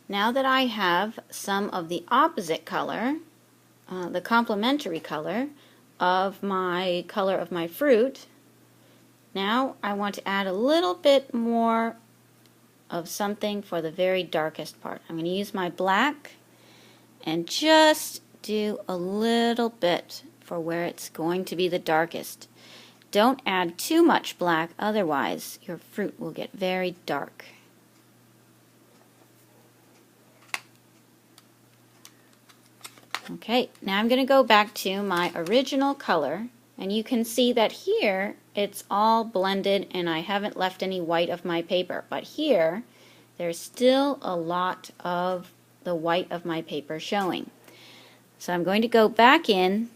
Now that I have some of the opposite color, the complementary color of my fruit, now I want to add a little bit more of something for the very darkest part. I'm going to use my black and just do a little bit for where it's going to be the darkest. Don't add too much black, otherwise your fruit will get very dark. Okay, now I'm going to go back to my original color, and you can see that here it's all blended and I haven't left any white of my paper, but here there's still a lot of the white of my paper showing. So I'm going to go back in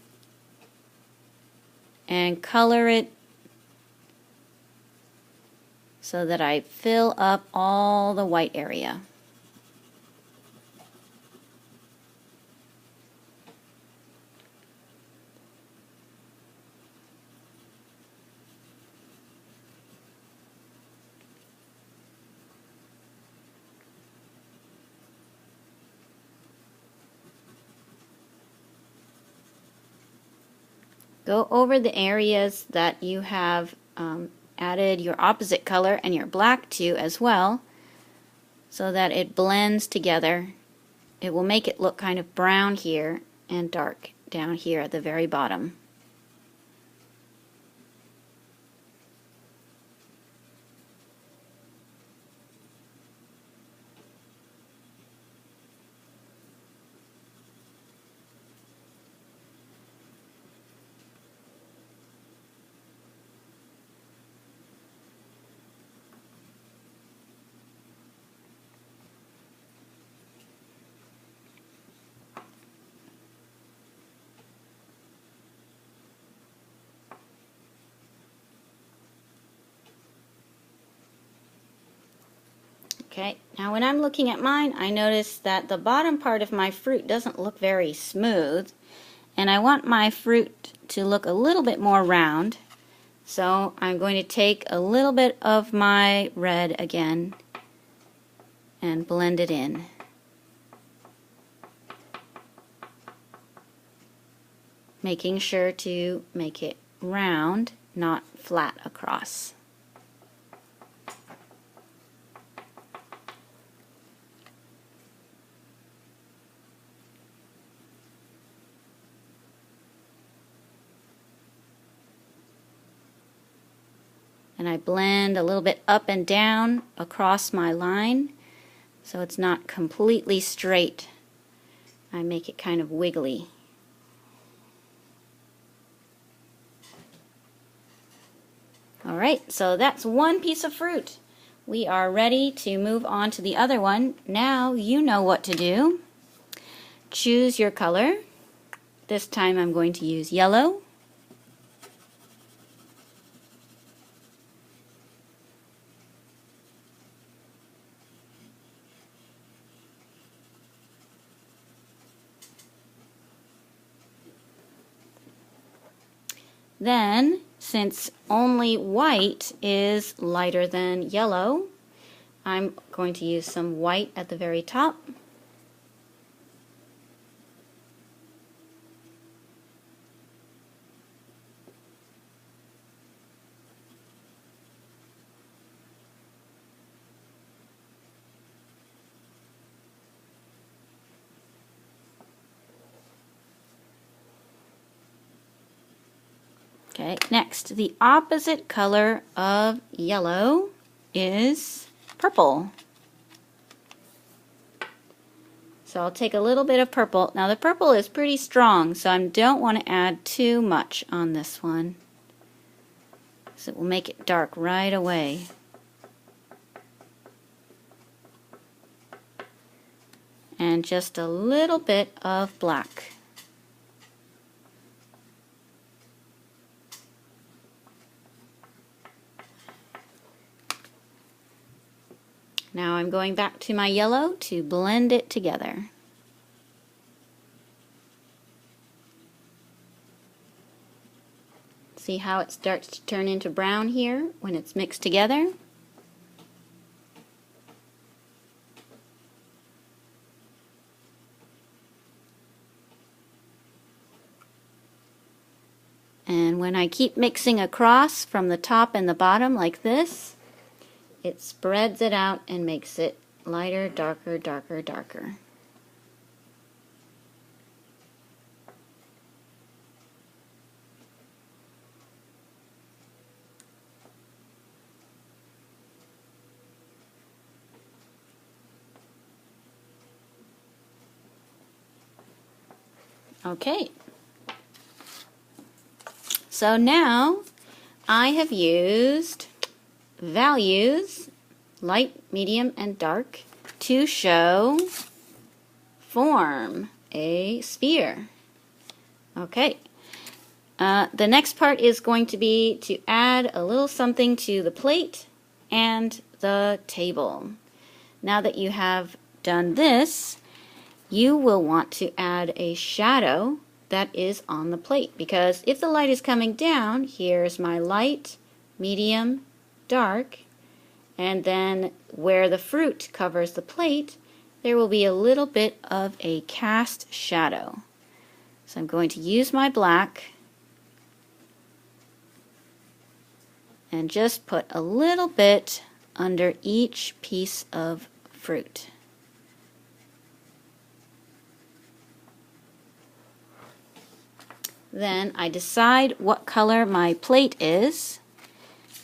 and color it so that I fill up all the white area. Go over the areas that you have added your opposite color and your black to as well, so that it blends together. It will make it look kind of brown here and dark down here at the very bottom. Okay, now when I'm looking at mine, I notice that the bottom part of my fruit doesn't look very smooth, and I want my fruit to look a little bit more round. So I'm going to take a little bit of my red again and blend it in. Making sure to make it round, not flat across. And I blend a little bit up and down across my line so it's not completely straight. I make it kind of wiggly. Alright, so that's one piece of fruit. We are ready to move on to the other one. Now you know what to do. Choose your color. This time I'm going to use yellow. Then, since only white is lighter than yellow, I'm going to use some white at the very top. Okay, next, the opposite color of yellow is purple. So I'll take a little bit of purple. Now the purple is pretty strong, so I don't want to add too much on this one, so it will make it dark right away. And just a little bit of black. Now I'm going back to my yellow to blend it together. See how it starts to turn into brown here when it's mixed together? And when I keep mixing across from the top and the bottom like this, it spreads it out and makes it lighter, darker, darker, darker. Okay. So now I have used values, light, medium, and dark, to form a sphere. Okay. The next part is going to be to add a little something to the plate and the table. Now that you have done this, you will want to add a shadow that is on the plate, because if the light is coming down, here's my light, medium, dark, and then where the fruit covers the plate, there will be a little bit of a cast shadow. So I'm going to use my black and just put a little bit under each piece of fruit. Then I decide what color my plate is,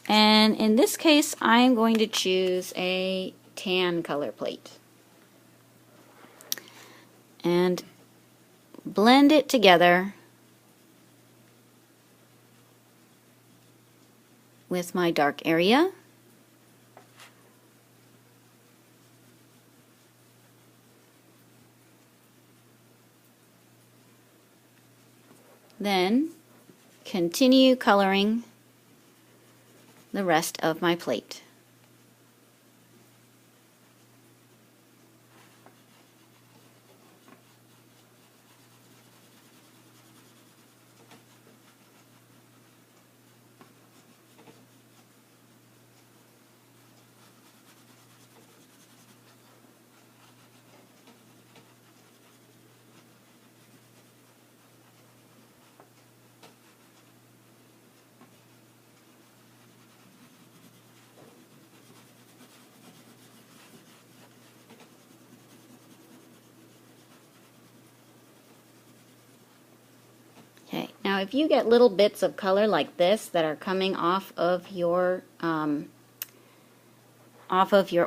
and in this case I'm going to choose a tan color plate and blend it together with my dark area. Then continue coloring the rest of my plate. Okay, now if you get little bits of color like this that are coming off of your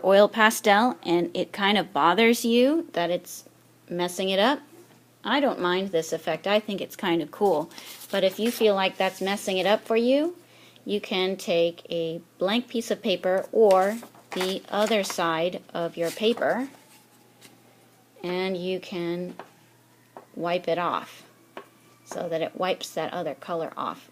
oil pastel and it kind of bothers you that it's messing it up, I don't mind this effect. I think it's kind of cool. But if you feel like that's messing it up for you, you can take a blank piece of paper or the other side of your paper and you can wipe it off so that it wipes that other color off.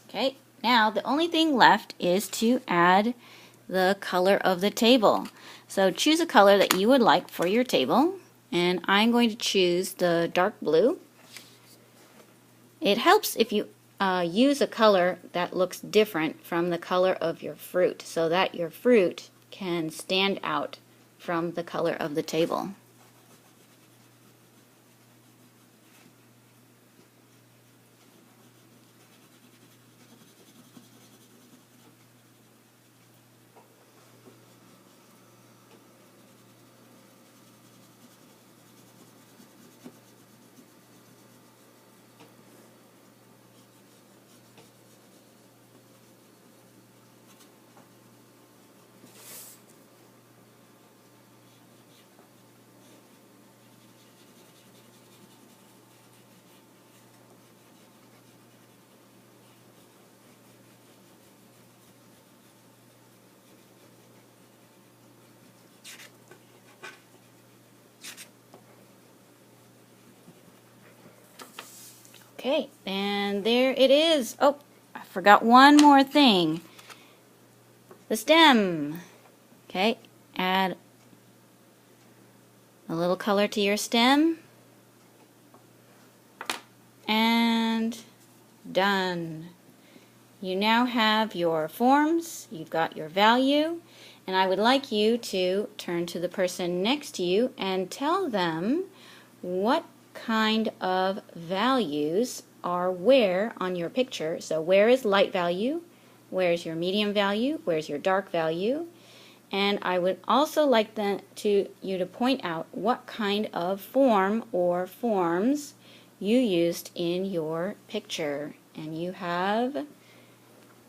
Okay, now the only thing left is to add the color of the table. So choose a color that you would like for your table, and I'm going to choose the dark blue. It helps if you use a color that looks different from the color of your fruit, so that your fruit can stand out from the color of the table. Okay, and there it is. Oh, I forgot one more thing. The stem. Okay, add a little color to your stem. And done. You now have your forms, you've got your value, and I would like you to turn to the person next to you and tell them what kind of values are where on your picture. So where is light value, where's your medium value, where's your dark value, and I would also like you to point out what kind of form or forms you used in your picture. And you have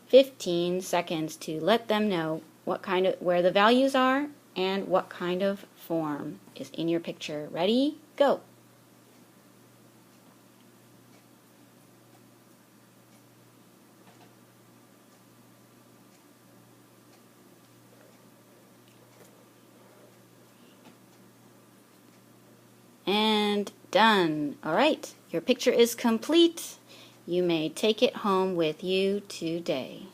15 seconds to let them know where the values are and what kind of form is in your picture. Ready? Go! And done. All right, your picture is complete. You may take it home with you today.